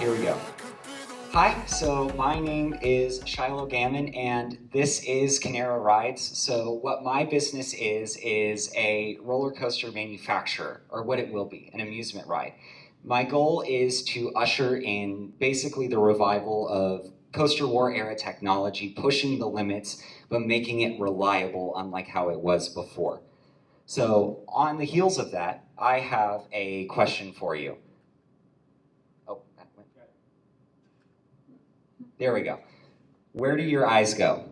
Here we go. Hi, so my name is Shiloh Gammon, and this is Kinera Rides. So what my business is a roller coaster manufacturer, or what it will be, an amusement ride. My goal is to usher in basically the revival of coaster war era technology, pushing the limits, but making it reliable, unlike how it was before. So on the heels of that, I have a question for you. Oh, that went. There we go. Where do your eyes go?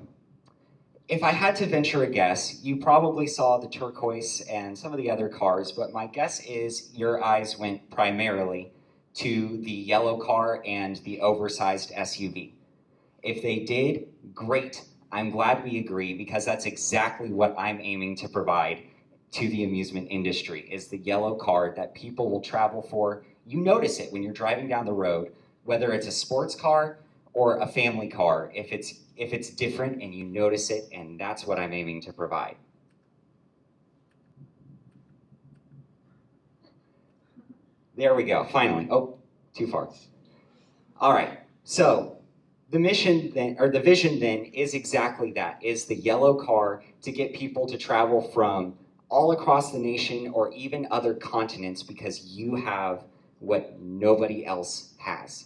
If I had to venture a guess, you probably saw the turquoise and some of the other cars, but my guess is your eyes went primarily to the yellow car and the oversized SUV. If they did, great. I'm glad we agree because that's exactly what I'm aiming to provide to the amusement industry is the yellow car that people will travel for. You notice it when you're driving down the road, whether it's a sports car or a family car, if it's different and you notice it, and that's what I'm aiming to provide. There we go, finally. Oh, too far. All right, so the mission then, or the vision then, is exactly that, is the yellow car to get people to travel from all across the nation or even other continents because you have what nobody else has.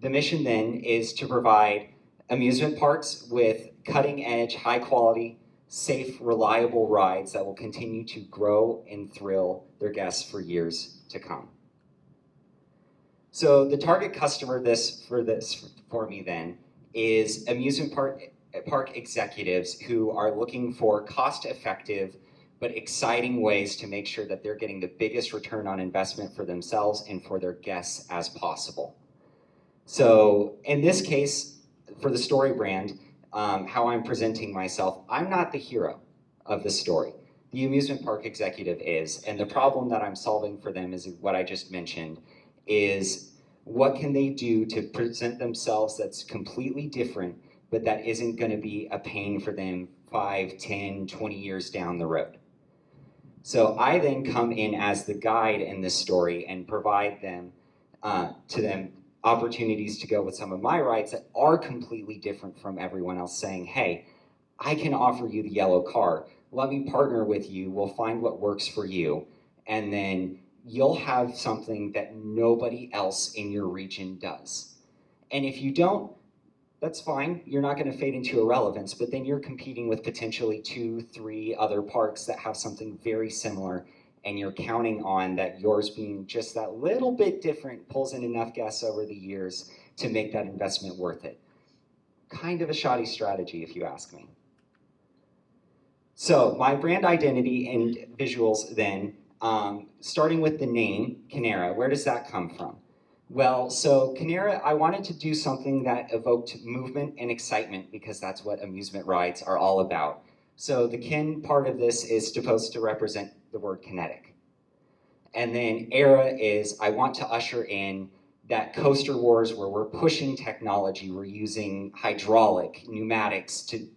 The mission then is to provide amusement parks with cutting edge, high quality, safe, reliable rides that will continue to grow and thrill their guests for years to come. So the target customer for me then is amusement park executives who are looking for cost-effective but exciting ways to make sure that they're getting the biggest return on investment for themselves and for their guests as possible. So in this case, for the story brand, how I'm presenting myself, I'm not the hero of the story. The amusement park executive is, and the problem that I'm solving for them is what I just mentioned, is what can they do to present themselves that's completely different, but that isn't going to be a pain for them 5, 10, 20 years down the road. So I then come in as the guide in this story and provide them to them opportunities to go with some of my rides that are completely different from everyone else, saying, hey, I can offer you the yellow car. Let me partner with you. We'll find what works for you. And then you'll have something that nobody else in your region does. And if you don't, that's fine. You're not going to fade into irrelevance, but then you're competing with potentially 2, 3 other parks that have something very similar, and you're counting on that yours being just that little bit different pulls in enough guests over the years to make that investment worth it. Kind of a shoddy strategy, if you ask me. So my brand identity and visuals then, starting with the name, Kinera, where does that come from? Well, so Kinera, I wanted to do something that evoked movement and excitement because that's what amusement rides are all about. So the kin part of this is supposed to represent the word kinetic. And then era is I want to usher in that coaster wars where we're pushing technology, we're using hydraulic, pneumatics to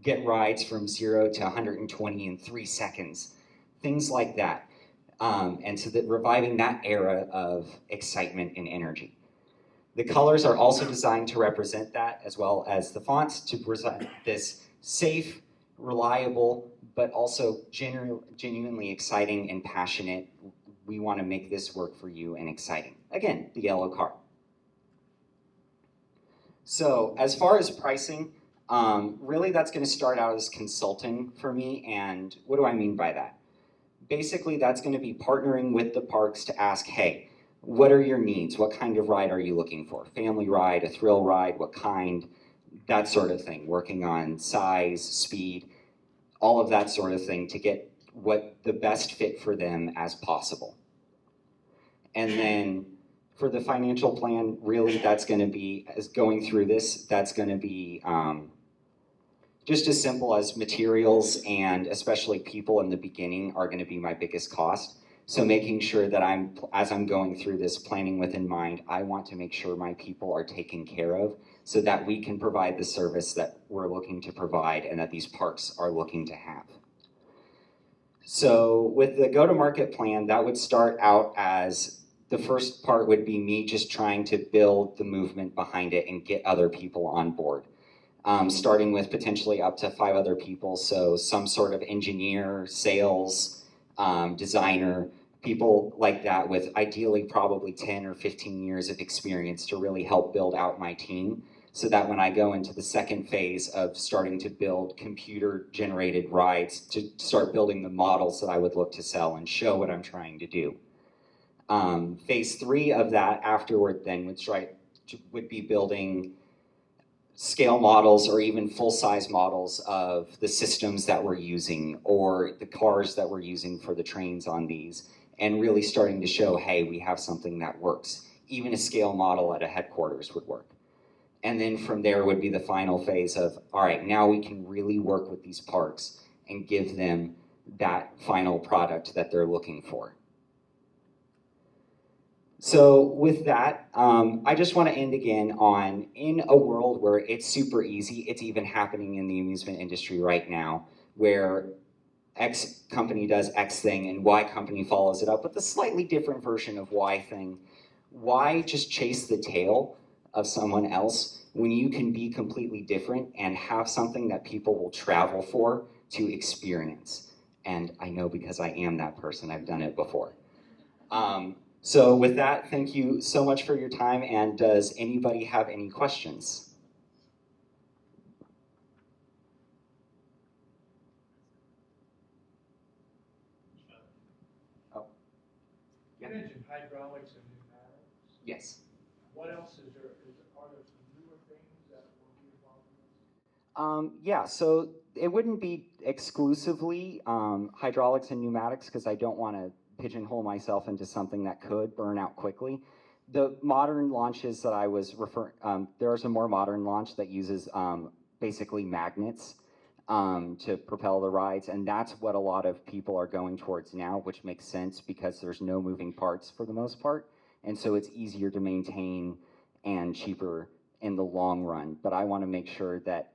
get rides from 0 to 120 in 3 seconds, things like that. And so that reviving that era of excitement and energy. The colors are also designed to represent that, as well as the fonts to present this safe, reliable, but also genuinely exciting and passionate. We want to make this work for you and exciting. Again, the yellow car. So as far as pricing, really that's going to start out as consulting for me. And what do I mean by that? Basically, that's going to be partnering with the parks to ask, hey, what are your needs? What kind of ride are you looking for? Family ride, a thrill ride, what kind? That sort of thing. Working on size, speed, all of that sort of thing to get what the best fit for them as possible. And then for the financial plan, really that's going to be, as going through this, that's going to be just as simple as materials and especially people in the beginning are going to be my biggest cost. So making sure that as I'm going through this planning with in mind, I want to make sure my people are taken care of so that we can provide the service that we're looking to provide and that these parks are looking to have. So with the go-to-market plan, that would start out as the first part would be me just trying to build the movement behind it and get other people on board. Starting with potentially up to 5 other people, so some sort of engineer, sales, designer, people like that with ideally probably 10 or 15 years of experience to really help build out my team, so that when I go into the second phase of starting to build computer-generated rides, to start building the models that I would look to sell and show what I'm trying to do. Phase 3 of that afterward then would be building scale models or even full-size models of the systems that we're using or the cars that we're using for the trains on these, and really starting to show, hey, we have something that works. Even a scale model at a headquarters would work. And then from there would be the final phase of, all right, now we can really work with these parks and give them that final product that they're looking for. So with that, I just want to end again on, in a world where it's super easy, it's even happening in the amusement industry right now, where X company does X thing and Y company follows it up with a slightly different version of Y thing. Why just chase the tail of someone else when you can be completely different and have something that people will travel for to experience? And I know because I am that person, I've done it before. So with that, thank you so much for your time, and does anybody have any questions? Oh. You mentioned hydraulics and pneumatics. Yes. What else is there? Are there some newer things that will be involved in this? Yeah, so it wouldn't be exclusively hydraulics and pneumatics, because I don't want to pigeonhole myself into something that could burn out quickly. The modern launches that I was referring, there's a more modern launch that uses basically magnets to propel the rides, and that's what a lot of people are going towards now, which makes sense because there's no moving parts for the most part, and so it's easier to maintain and cheaper in the long run. But I want to make sure that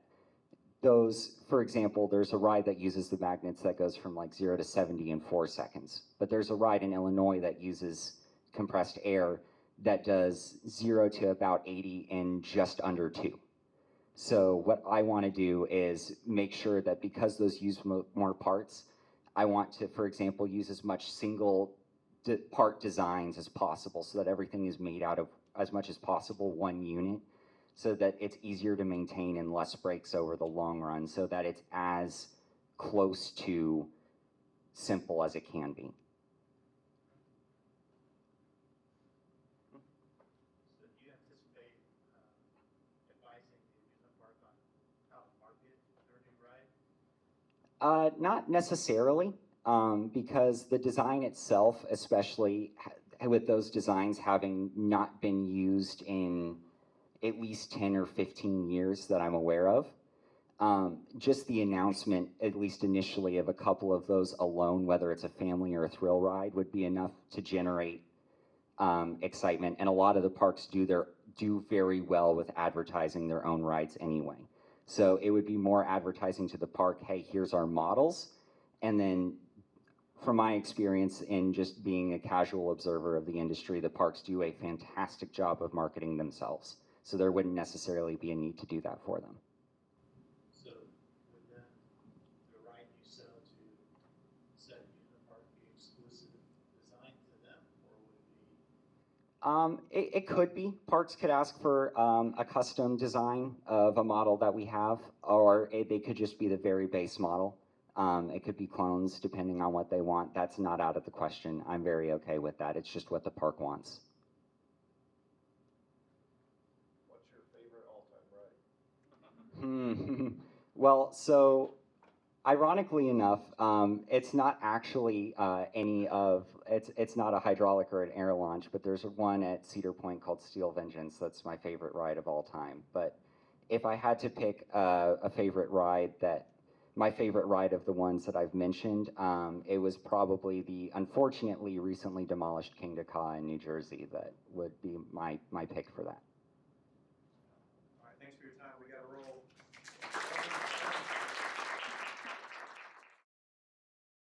those, for example, there's a ride that uses the magnets that goes from like 0 to 70 in 4 seconds. But there's a ride in Illinois that uses compressed air that does 0 to about 80 in just under 2. So what I want to do is make sure that because those use more parts, I want to, for example, use as much single part designs as possible, so that everything is made out of, as much as possible, one unit, so that it's easier to maintain and less breaks over the long run, so that it's as close to simple as it can be. So do you anticipate advising the amusement park on how to market their new ride? Not necessarily, because the design itself, especially with those designs having not been used in at least 10 or 15 years that I'm aware of. Just the announcement, at least initially, of a couple of those alone, whether it's a family or a thrill ride, would be enough to generate excitement. And a lot of the parks do very well with advertising their own rides anyway. So it would be more advertising to the park, hey, here's our models. And then from my experience in just being a casual observer of the industry, the parks do a fantastic job of marketing themselves. So there wouldn't necessarily be a need to do that for them. So would then the ride you sell to said amusement park be exclusive design to them, or would it be? It could be. Parks could ask for a custom design of a model that we have, or they could just be the very base model. It could be clones, depending on what they want. That's not out of the question. I'm very okay with that. It's just what the park wants. What's your favorite all-time ride? Well, so ironically enough, it's not actually it's not a hydraulic or an air launch, but there's one at Cedar Point called Steel Vengeance. That's my favorite ride of all time. But if I had to pick a favorite ride, my favorite ride of the ones that I've mentioned, it was probably the unfortunately recently demolished Kingda Ka in New Jersey. That would be my pick for that.